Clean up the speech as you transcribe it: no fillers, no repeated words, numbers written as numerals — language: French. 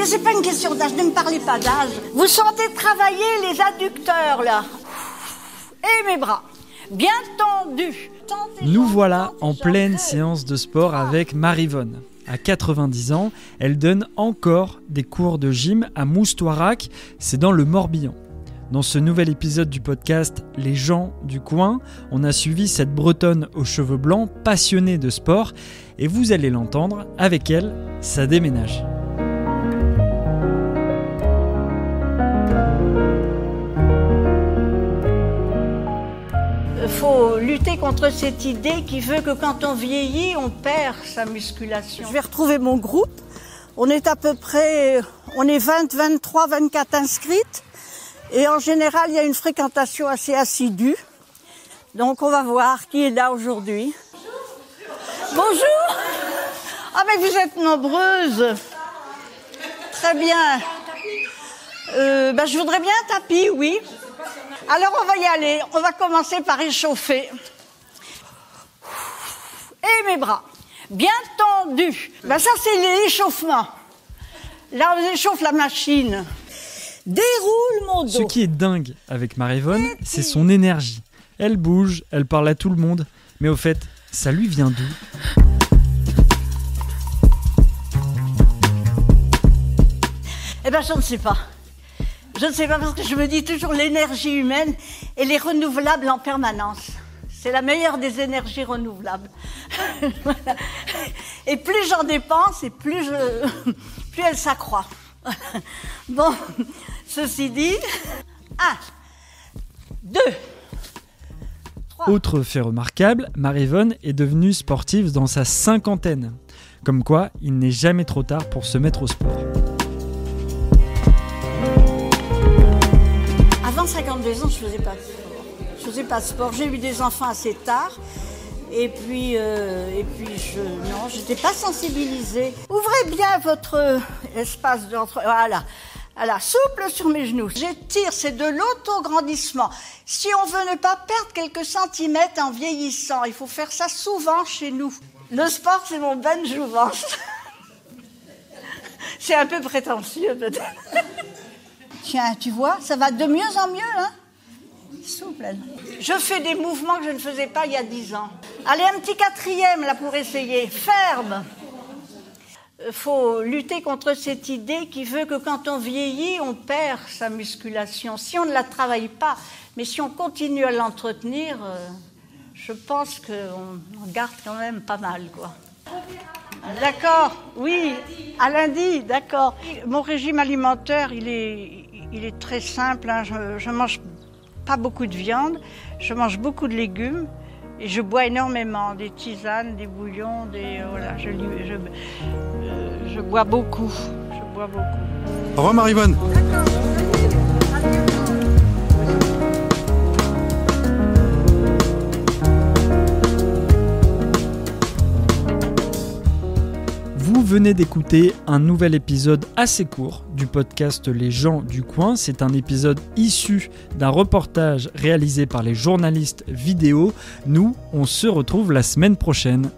Mais c'est pas une question d'âge, ne me parlez pas d'âge. Vous sentez travailler les adducteurs, là. Et mes bras, bien tendus. Nous voilà en pleine séance de sport avec Maryvonne. À 90 ans, elle donne encore des cours de gym à Moustouarac, c'est dans le Morbihan. Dans ce nouvel épisode du podcast Les gens du coin, on a suivi cette Bretonne aux cheveux blancs, passionnée de sport, et vous allez l'entendre, avec elle, ça déménage. Il faut lutter contre cette idée qui veut que quand on vieillit, on perd sa musculation. Je vais retrouver mon groupe. On est à peu près, 20, 23, 24 inscrites. Et en général, il y a une fréquentation assez assidue. Donc on va voir qui est là aujourd'hui. Bonjour. Ah mais vous êtes nombreuses. Très bien. Je voudrais bien un tapis, oui. Alors on va y aller, on va commencer par échauffer. Et mes bras, bien tendus. Ça c'est l'échauffement. Là on échauffe la machine. Déroule mon dos. Ce qui est dingue avec Maryvonne, c'est son énergie. Elle bouge, elle parle à tout le monde. Mais au fait, ça lui vient d'où ? Je ne sais pas. Je ne sais pas parce que je me dis toujours l'énergie humaine, elle est renouvelable en permanence. C'est la meilleure des énergies renouvelables. Et plus j'en dépense, et plus elle s'accroît. Bon, ceci dit, 1, 2, 3. Autre fait remarquable, Maryvonne est devenue sportive dans sa cinquantaine. Comme quoi, il n'est jamais trop tard pour se mettre au sport. Avant 52 ans, je faisais pas de sport. Je faisais pas de sport. J'ai eu des enfants assez tard. Et puis j'étais pas sensibilisée. Ouvrez bien votre espace d'entre... Voilà, souple sur mes genoux. J'étire, c'est de l'autograndissement. Si on veut ne pas perdre quelques centimètres en vieillissant, il faut faire ça souvent chez nous. Le sport, c'est mon bain de jouvence. C'est un peu prétentieux, peut-être. Tiens, tu vois, ça va de mieux en mieux, hein. Souple. Je fais des mouvements que je ne faisais pas il y a 10 ans. Allez, un petit 4e là pour essayer. Ferme. Faut lutter contre cette idée qui veut que quand on vieillit, on perd sa musculation. Si on ne la travaille pas, mais si on continue à l'entretenir, je pense qu'on garde quand même pas mal, quoi. D'accord, oui, à lundi, d'accord. Mon régime alimentaire, il est très simple, hein. Je mange pas beaucoup de viande, je mange beaucoup de légumes et je bois énormément, des tisanes, des bouillons, je bois beaucoup. Au revoir Maryvonne. Vous venez d'écouter un nouvel épisode assez court du podcast Les gens du coin. C'est un épisode issu d'un reportage réalisé par les journalistes vidéo. Nous, on se retrouve la semaine prochaine.